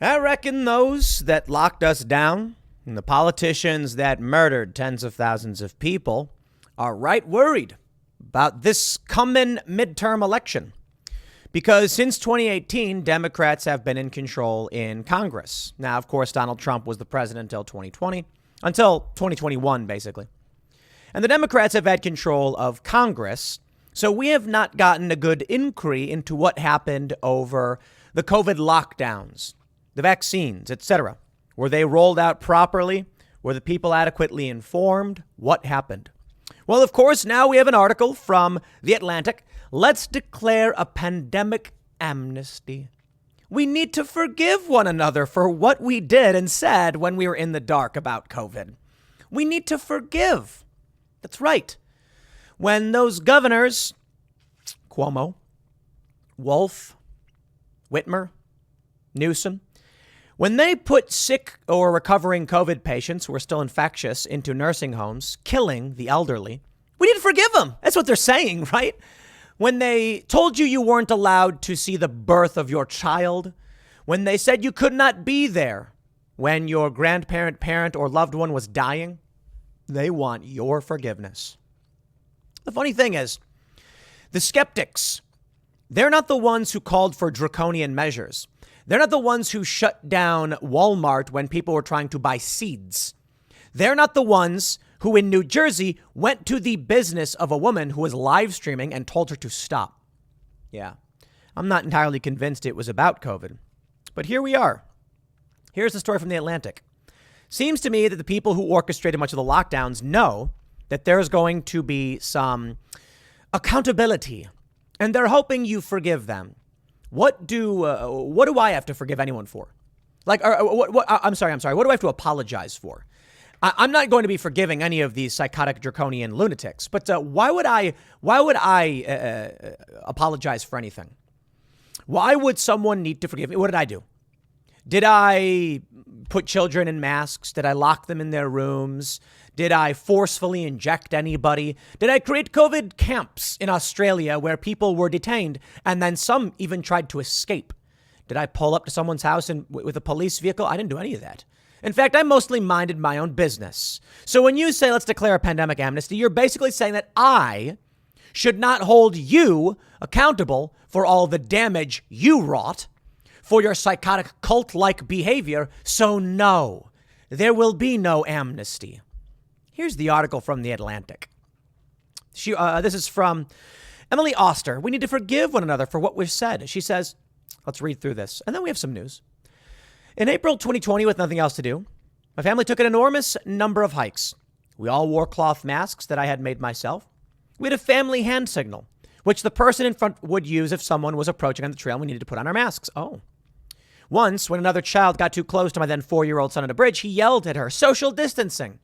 I reckon those that locked us down and the politicians that murdered tens of thousands of people are right worried about this coming midterm election. Because since 2018, Democrats have been in control in Congress. Now, of course, Donald Trump was the president until 2021, basically. And the Democrats have had control of Congress. So we have not gotten a good inquiry into what happened over the COVID lockdowns, the vaccines, etc. Were they rolled out properly? Were the people adequately informed? What happened? Well, of course, now we have an article from The Atlantic. Let's declare a pandemic amnesty. We need to forgive one another for what we did and said when we were in the dark about COVID. We need to forgive. That's right. When those governors, Cuomo, Wolf, Whitmer, Newsom, when they put sick or recovering COVID patients who are still infectious into nursing homes, killing the elderly, we need to forgive them. That's what they're saying, right? When they told you weren't allowed to see the birth of your child, when they said you could not be there when your grandparent, parent, or loved one was dying, they want your forgiveness. The funny thing is, the skeptics, they're not the ones who called for draconian measures. They're not the ones who shut down Walmart when people were trying to buy seeds. They're not the ones who in New Jersey went to the business of a woman who was live streaming and told her to stop. Yeah, I'm not entirely convinced it was about COVID. But here we are. Here's the story from The Atlantic. Seems to me that the people who orchestrated much of the lockdowns know that there's going to be some accountability, and they're hoping you forgive them. What do I have to forgive anyone for? I'm sorry. What do I have to apologize for? I'm not going to be forgiving any of these psychotic draconian lunatics. But why would I apologize for anything? Why would someone need to forgive me? What did I do? Did I put children in masks? Did I lock them in their rooms? Did I forcefully inject anybody? Did I create COVID camps in Australia where people were detained and then some even tried to escape? Did I pull up to someone's house with a police vehicle? I didn't do any of that. In fact, I mostly minded my own business. So when you say let's declare a pandemic amnesty, you're basically saying that I should not hold you accountable for all the damage you wrought, for your psychotic cult-like behavior. So no, there will be no amnesty. Here's the article from The Atlantic. This is from Emily Oster. We need to forgive one another for what we've said. She says, let's read through this. And then we have some news. In April 2020, with nothing else to do, my family took an enormous number of hikes. We all wore cloth masks that I had made myself. We had a family hand signal, which the person in front would use if someone was approaching on the trail and we needed to put on our masks. Oh. Once, when another child got too close to my then 4-year-old son on a bridge, he yelled at her, social distancing,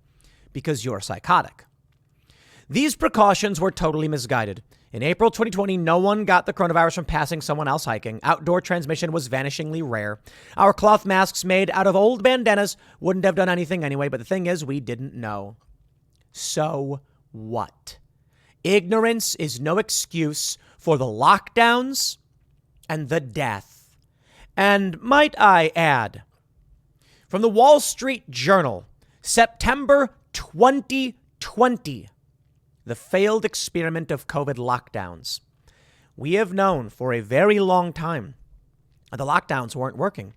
because you're psychotic. These precautions were totally misguided. In April 2020, no one got the coronavirus from passing someone else hiking. Outdoor transmission was vanishingly rare. Our cloth masks made out of old bandanas wouldn't have done anything anyway, but the thing is, we didn't know. So what? Ignorance is no excuse for the lockdowns and the death. And might I add, from the Wall Street Journal, September 2020, the failed experiment of COVID lockdowns. We have known for a very long time that the lockdowns weren't working.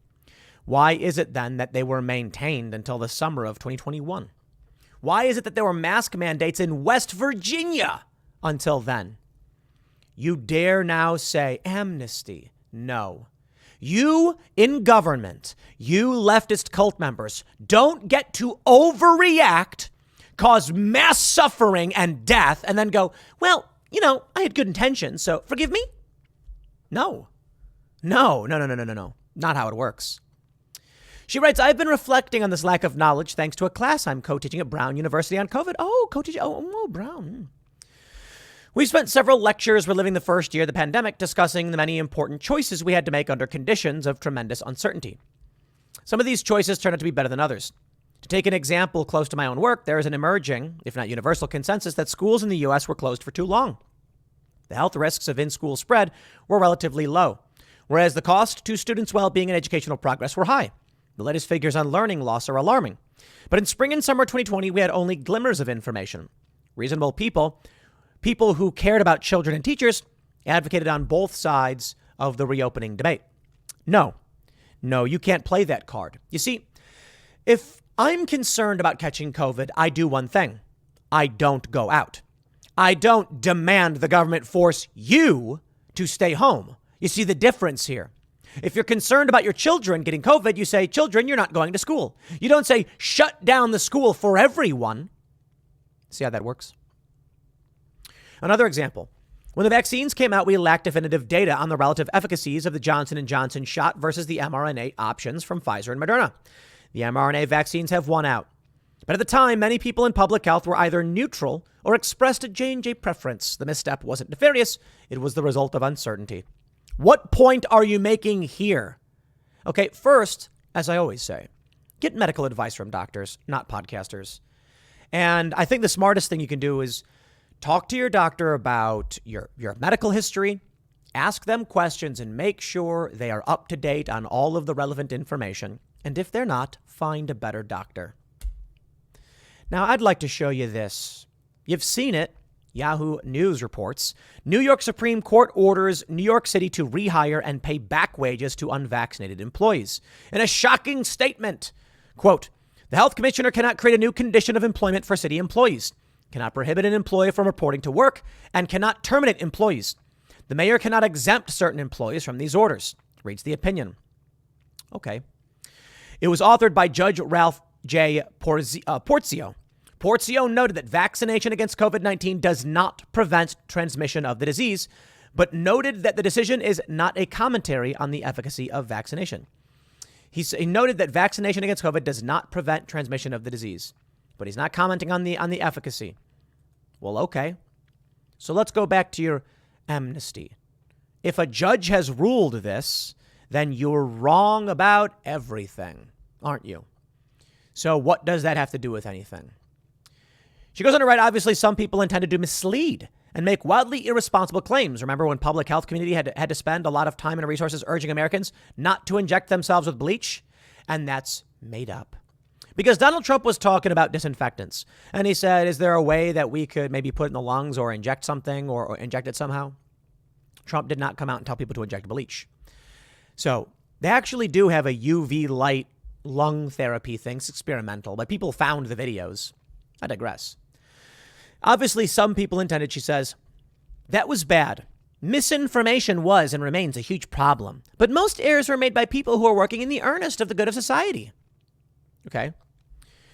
Why is it then that they were maintained until the summer of 2021? Why is it that there were mask mandates in West Virginia until then? You dare now say amnesty? No. You in government, you leftist cult members, don't get to overreact, cause mass suffering and death, and then go, well, I had good intentions, so forgive me? No. Not how it works. She writes, I've been reflecting on this lack of knowledge thanks to a class I'm co-teaching at Brown University on COVID. Oh, co-teaching. Oh, Brown. We spent several lectures reliving the first year of the pandemic, discussing the many important choices we had to make under conditions of tremendous uncertainty. Some of these choices turned out to be better than others. To take an example close to my own work, there is an emerging, if not universal, consensus that schools in the U.S. were closed for too long. The health risks of in-school spread were relatively low. whereas the cost to students' well-being and educational progress were high. The latest figures on learning loss are alarming. But in spring and summer 2020, we had only glimmers of information. Reasonable people who cared about children and teachers, advocated on both sides of the reopening debate. No, you can't play that card. You see, if I'm concerned about catching COVID, I do one thing. I don't go out. I don't demand the government force you to stay home. You see the difference here. If you're concerned about your children getting COVID, you say, children, you're not going to school. You don't say, shut down the school for everyone. See how that works? Another example. When the vaccines came out, we lacked definitive data on the relative efficacies of the Johnson & Johnson shot versus the mRNA options from Pfizer and Moderna. The mRNA vaccines have won out. But at the time, many people in public health were either neutral or expressed a J&J preference. The misstep wasn't nefarious. It was the result of uncertainty. What point are you making here? Okay, first, as I always say, get medical advice from doctors, not podcasters. And I think the smartest thing you can do is talk to your doctor about your medical history, ask them questions, and make sure they are up to date on all of the relevant information. And if they're not, find a better doctor. Now, I'd like to show you this. You've seen it. Yahoo News reports. New York Supreme Court orders New York City to rehire and pay back wages to unvaccinated employees. In a shocking statement, quote, the health commissioner cannot create a new condition of employment for city employees, cannot prohibit an employee from reporting to work, and cannot terminate employees. The mayor cannot exempt certain employees from these orders, reads the opinion. Okay. It was authored by Judge Ralph J. Porzio. Porzio noted that vaccination against COVID-19 does not prevent transmission of the disease, but noted that the decision is not a commentary on the efficacy of vaccination. He noted that vaccination against COVID does not prevent transmission of the disease, but he's not commenting on the efficacy. Well, okay. So let's go back to your amnesty. If a judge has ruled this, then you're wrong about everything, aren't you? So what does that have to do with anything? She goes on to write, obviously, some people intended to mislead and make wildly irresponsible claims. Remember when public health community had to spend a lot of time and resources urging Americans not to inject themselves with bleach? And that's made up. Because Donald Trump was talking about disinfectants. And he said, is there a way that we could maybe put it in the lungs or inject something or inject it somehow? Trump did not come out and tell people to inject bleach. So they actually do have a UV light lung therapy thing. It's experimental, but people found the videos. I digress. Obviously, some people intended, she says, that was bad. Misinformation was and remains a huge problem. But most errors were made by people who are working in the earnest of the good of society. Okay.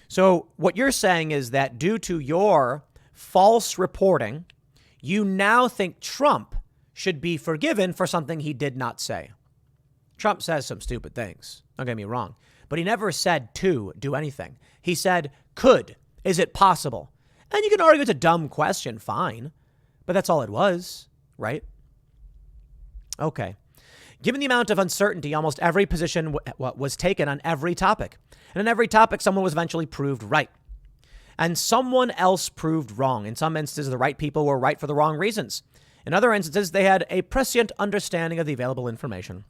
So what you're saying is that due to your false reporting, you now think Trump should be forgiven for something he did not say. Trump says some stupid things. Don't get me wrong. But he never said to do anything. He said, could. Is it possible? And you can argue it's a dumb question. Fine. But that's all it was, right? Okay. Given the amount of uncertainty, almost every position was taken on every topic. And on every topic, someone was eventually proved right. And someone else proved wrong. In some instances, the right people were right for the wrong reasons. In other instances, they had a prescient understanding of the available information.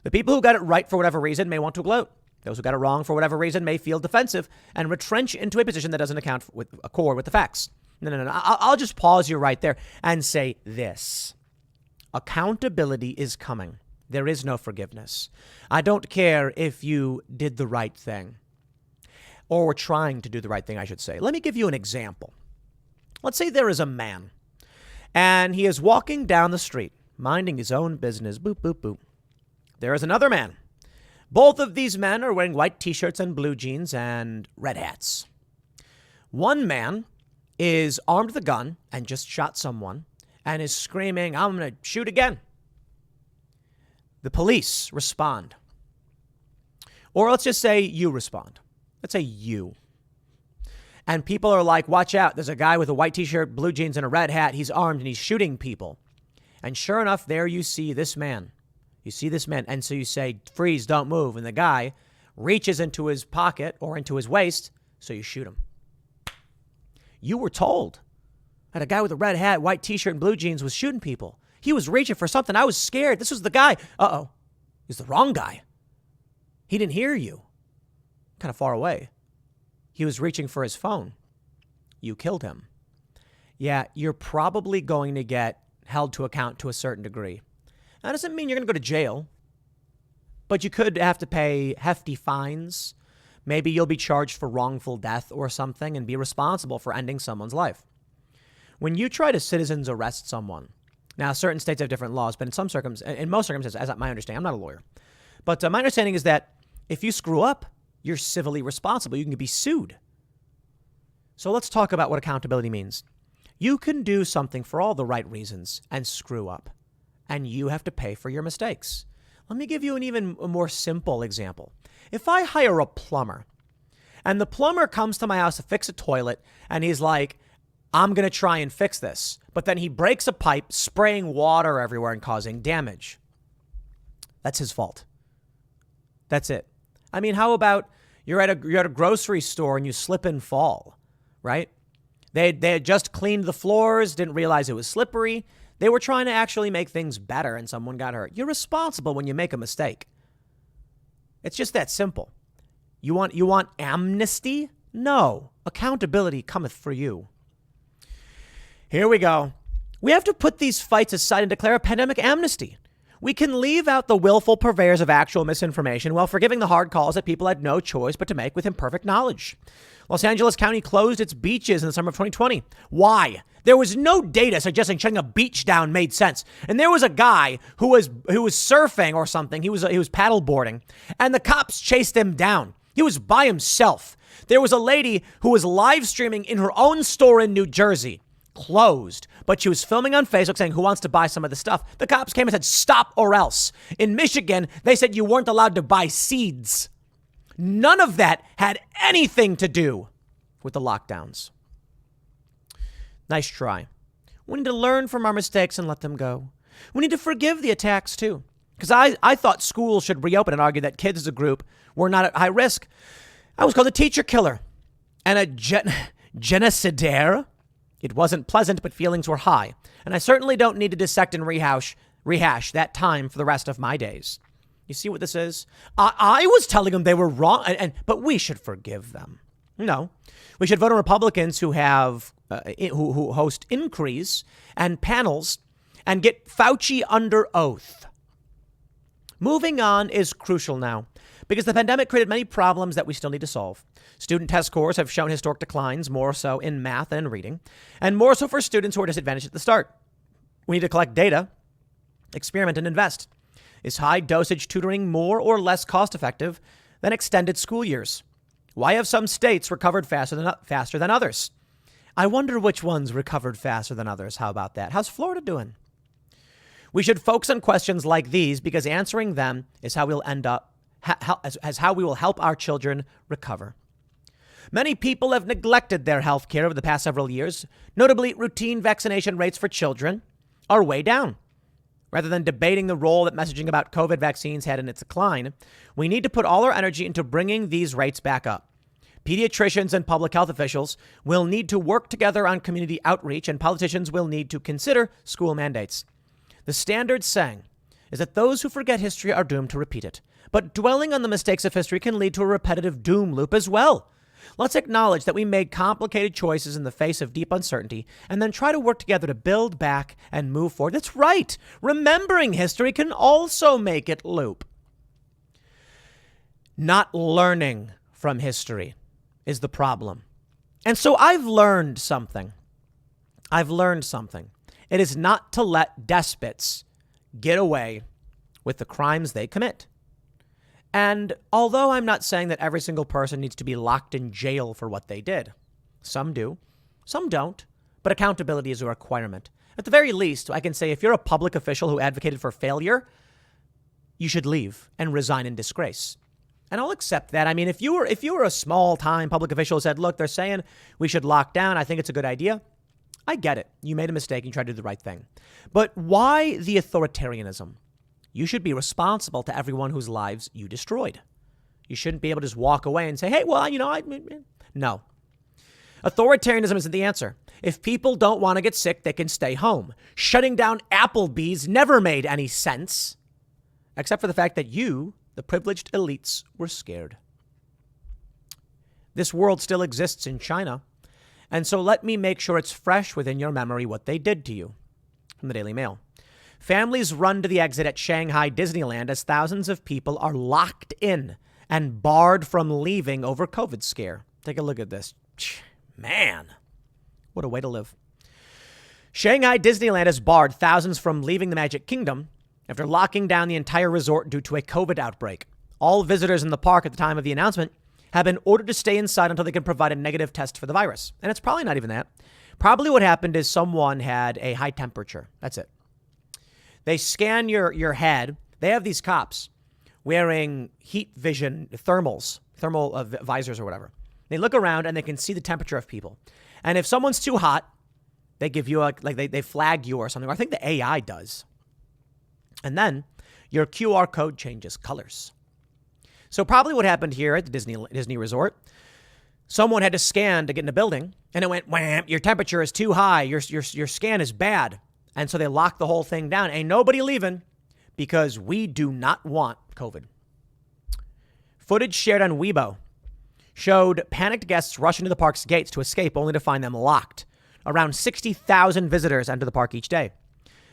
The people who got it right for whatever reason may want to gloat. Those who got it wrong for whatever reason may feel defensive and retrench into a position that doesn't accord with the facts. No. I'll just pause you right there and say this. Accountability is coming. There is no forgiveness. I don't care if you did the right thing or were trying to do the right thing, I should say. Let me give you an example. Let's say there is a man and he is walking down the street, minding his own business. Boop, boop, boop. There is another man. Both of these men are wearing white T-shirts and blue jeans and red hats. One man is armed with a gun and just shot someone and is screaming, I'm going to shoot again. The police respond. Or let's just say you respond. Let's say you. And people are like, watch out. There's a guy with a white T-shirt, blue jeans, and a red hat. He's armed and he's shooting people. And sure enough, there you see this man. You see this man, and so you say, freeze, don't move. And the guy reaches into his pocket or into his waist, so you shoot him. You were told that a guy with a red hat, white T-shirt, and blue jeans was shooting people. He was reaching for something. I was scared. This was the guy. Uh-oh. He's the wrong guy. He didn't hear you. Kind of far away. He was reaching for his phone. You killed him. Yeah, you're probably going to get held to account to a certain degree. That doesn't mean you're going to go to jail, but you could have to pay hefty fines. Maybe you'll be charged for wrongful death or something and be responsible for ending someone's life. When you try to citizens arrest someone, now certain states have different laws, but in most circumstances, as my understanding, I'm not a lawyer, but my understanding is that if you screw up, you're civilly responsible. You can be sued. So let's talk about what accountability means. You can do something for all the right reasons and screw up, and you have to pay for your mistakes. Let me give you an even more simple example. If I hire a plumber and the plumber comes to my house to fix a toilet and he's like, I'm going to try and fix this, but then he breaks a pipe, spraying water everywhere and causing damage. That's his fault. That's it. I mean, how about you're at a grocery store and you slip and fall, right? They had just cleaned the floors, didn't realize it was slippery. They were trying to actually make things better and someone got hurt. You're responsible when you make a mistake. It's just that simple. You want amnesty? No. Accountability cometh for you. Here we go. We have to put these fights aside and declare a pandemic amnesty. We can leave out the willful purveyors of actual misinformation while forgiving the hard calls that people had no choice but to make with imperfect knowledge. Los Angeles County closed its beaches in the summer of 2020. Why? There was no data suggesting shutting a beach down made sense. And there was a guy who was surfing or something. He was paddleboarding, and the cops chased him down. He was by himself. There was a lady who was live streaming in her own store in New Jersey. Closed, but she was filming on Facebook saying, who wants to buy some of the stuff? The cops came and said, stop or else. In Michigan, they said you weren't allowed to buy seeds. None of that had anything to do with the lockdowns. Nice try. We need to learn from our mistakes and let them go. We need to forgive the attacks too. Because I thought schools should reopen and argue that kids as a group were not at high risk. I was called a teacher killer and a genocidaire. It wasn't pleasant, but feelings were high. And I certainly don't need to dissect and rehash that time for the rest of my days. You see what this is? I was telling them they were wrong, but we should forgive them. No, we should vote on Republicans who have who host inquiries and panels and get Fauci under oath. Moving on is crucial now because the pandemic created many problems that we still need to solve. Student test scores have shown historic declines, more so in math than in reading, and more so for students who are disadvantaged at the start. We need to collect data, experiment, and invest. Is high-dosage tutoring more or less cost-effective than extended school years? Why have some states recovered faster than others? I wonder which ones recovered faster than others. How about that? How's Florida doing? We should focus on questions like these because answering them is how we'll end up, how we will help our children recover. Many people have neglected their health care over the past several years. Notably, routine vaccination rates for children are way down. Rather than debating the role that messaging about COVID vaccines had in its decline, we need to put all our energy into bringing these rates back up. Pediatricians and public health officials will need to work together on community outreach, and politicians will need to consider school mandates. The standard saying is that those who forget history are doomed to repeat it. But dwelling on the mistakes of history can lead to a repetitive doom loop as well. Let's acknowledge that we made complicated choices in the face of deep uncertainty and then try to work together to build back and move forward. That's right. Remembering history can also make it loop. Not learning from history is the problem. And so I've learned something. It is not to let despots get away with the crimes they commit. And although I'm not saying that every single person needs to be locked in jail for what they did, some do, some don't, but accountability is a requirement. At the very least, I can say if you're a public official who advocated for failure, you should leave and resign in disgrace. And I'll accept that. I mean, if you were a small-time public official who said, look, they're saying we should lock down, I think it's a good idea, I get it. You made a mistake and you tried to do the right thing. But why the authoritarianism? You should be responsible to everyone whose lives you destroyed. You shouldn't be able to just walk away and say, hey, well, no. Authoritarianism isn't the answer. If people don't want to get sick, they can stay home. Shutting down Applebee's never made any sense. except for the fact that you, the privileged elites, were scared. This world still exists in China, and so let me make sure it's fresh within your memory what they did to you. From the Daily Mail. Families run to the exit at Shanghai Disneyland as thousands of people are locked in and barred from leaving over COVID scare. Take a look at this. Man, what a way to live. Shanghai Disneyland has barred thousands from leaving the Magic Kingdom after locking down the entire resort due to a COVID outbreak. All visitors in the park at the time of the announcement have been ordered to stay inside until they can provide a negative test for the virus. And it's probably not even that. Probably what happened is someone had a high temperature. That's it. They scan your head. They have these cops wearing heat vision thermal visors or whatever. They look around and they can see the temperature of people. And if someone's too hot, they give you they flag you or something. Or I think the AI does. And then your QR code changes colors. So probably what happened here at the Disney Resort, someone had to scan to get in the building, and it went, wham, your temperature is too high, your scan is bad. And so they locked the whole thing down. Ain't nobody leaving because we do not want COVID. Footage shared on Weibo showed panicked guests rushing to the park's gates to escape, only to find them locked. Around 60,000 visitors enter the park each day.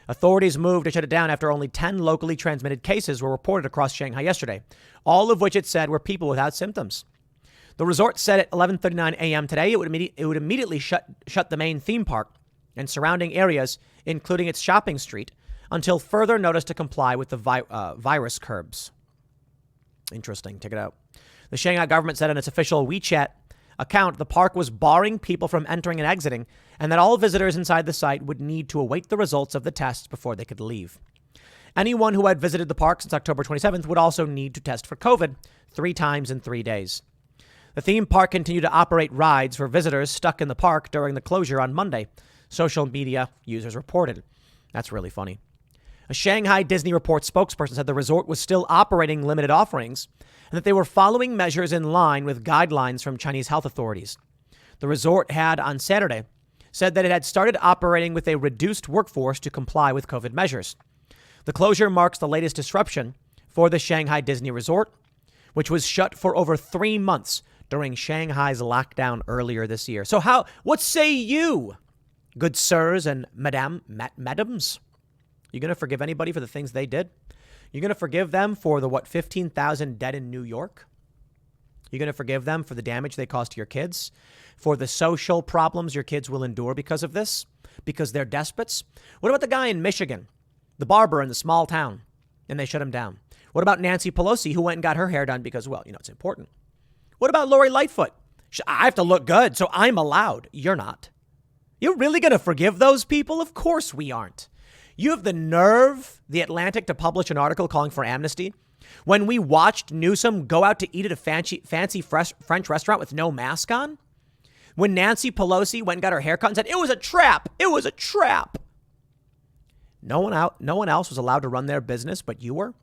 Authorities moved to shut it down after only 10 locally transmitted cases were reported across Shanghai yesterday, all of which it said were people without symptoms. The resort said at 11:39 a.m. today it would immediately shut the main theme park and surrounding areas, including its shopping street, until further notice to comply with the virus curbs. Interesting. Check it out. The Shanghai government said on its official WeChat account the park was barring people from entering and exiting, and that all visitors inside the site would need to await the results of the tests before they could leave. Anyone who had visited the park since October 27th would also need to test for COVID 3 times in 3 days. The theme park continued to operate rides for visitors stuck in the park during the closure on Monday, social media users reported. That's really funny. A Shanghai Disney Report spokesperson said the resort was still operating limited offerings and that they were following measures in line with guidelines from Chinese health authorities. The resort had, on Saturday, said that it had started operating with a reduced workforce to comply with COVID measures. The closure marks the latest disruption for the Shanghai Disney Resort, which was shut for over 3 months during Shanghai's lockdown earlier this year. So what say you, good sirs and madams? You going to forgive anybody for the things they did? You're going to forgive them for the, 15,000 dead in New York? You're going to forgive them for the damage they caused to your kids? For the social problems your kids will endure because of this? Because they're despots? What about the guy in Michigan, the barber in the small town, and they shut him down? What about Nancy Pelosi, who went and got her hair done because, well, it's important? What about Lori Lightfoot? I have to look good, so I'm allowed. You're not. You're really going to forgive those people? Of course we aren't. You have the nerve, The Atlantic, to publish an article calling for amnesty when we watched Newsom go out to eat at a fancy French restaurant with no mask on? When Nancy Pelosi went and got her hair cut and said, it was a trap. It was a trap. No one else was allowed to run their business, but you were.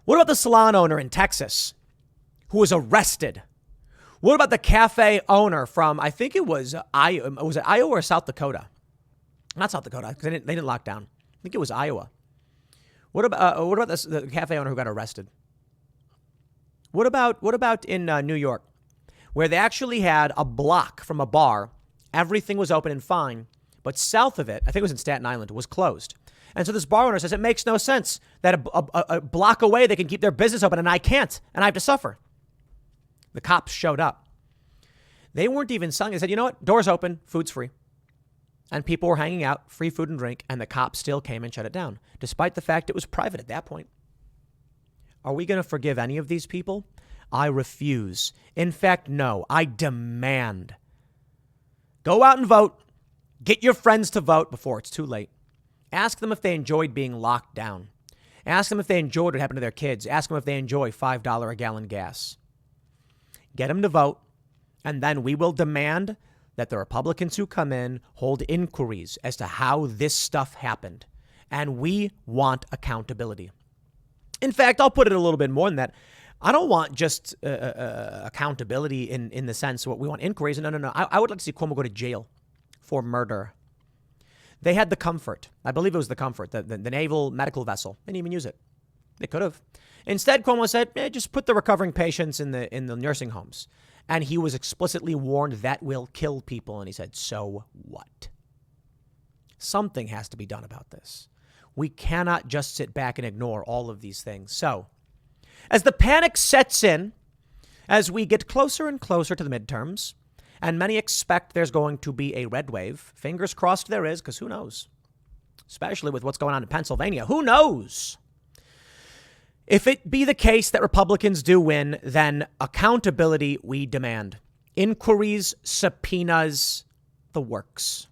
What about the salon owner in Texas who was arrested? What about the cafe owner from, I think it was Iowa, was it Iowa or South Dakota? Not South Dakota, because they didn't lock down. I think it was Iowa. What about the cafe owner who got arrested? What about in New York, where they actually had a block from a bar, everything was open and fine, but south of it, I think it was in Staten Island, was closed. And so this bar owner says it makes no sense that a block away they can keep their business open and I can't, and I have to suffer. The cops showed up. They weren't even selling. They said, you know what? Doors open, food's free. And people were hanging out, free food and drink, and the cops still came and shut it down, despite the fact it was private at that point. Are we going to forgive any of these people? I refuse. In fact, no, I demand. Go out and vote. Get your friends to vote before it's too late. Ask them if they enjoyed being locked down. Ask them if they enjoyed what happened to their kids. Ask them if they enjoy $5 a gallon gas. Get them to vote, and then we will demand that the Republicans who come in hold inquiries as to how this stuff happened. And we want accountability. In fact, I'll put it a little bit more than that. I don't want just accountability in the sense what we want inquiries. No. I would like to see Cuomo go to jail for murder. They had the Comfort. I believe it was the Comfort, the naval medical vessel. They didn't even use it. They could have. Instead, Cuomo said, just put the recovering patients in the nursing homes. And he was explicitly warned that will kill people. And he said, so what? Something has to be done about this. We cannot just sit back and ignore all of these things. So as the panic sets in, as we get closer and closer to the midterms, and many expect there's going to be a red wave, fingers crossed there is, because who knows? Especially with what's going on in Pennsylvania. Who knows? If it be the case that Republicans do win, then accountability we demand. Inquiries, subpoenas, the works.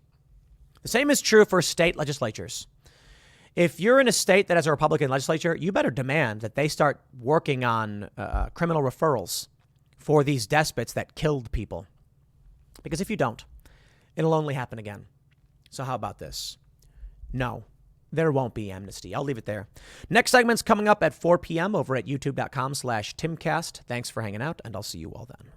The same is true for state legislatures. If you're in a state that has a Republican legislature, you better demand that they start working on criminal referrals for these despots that killed people. Because if you don't, it'll only happen again. So how about this? No, there won't be amnesty. I'll leave it there. Next segment's coming up at 4 p.m. over at youtube.com/Timcast. Thanks for hanging out, and I'll see you all then.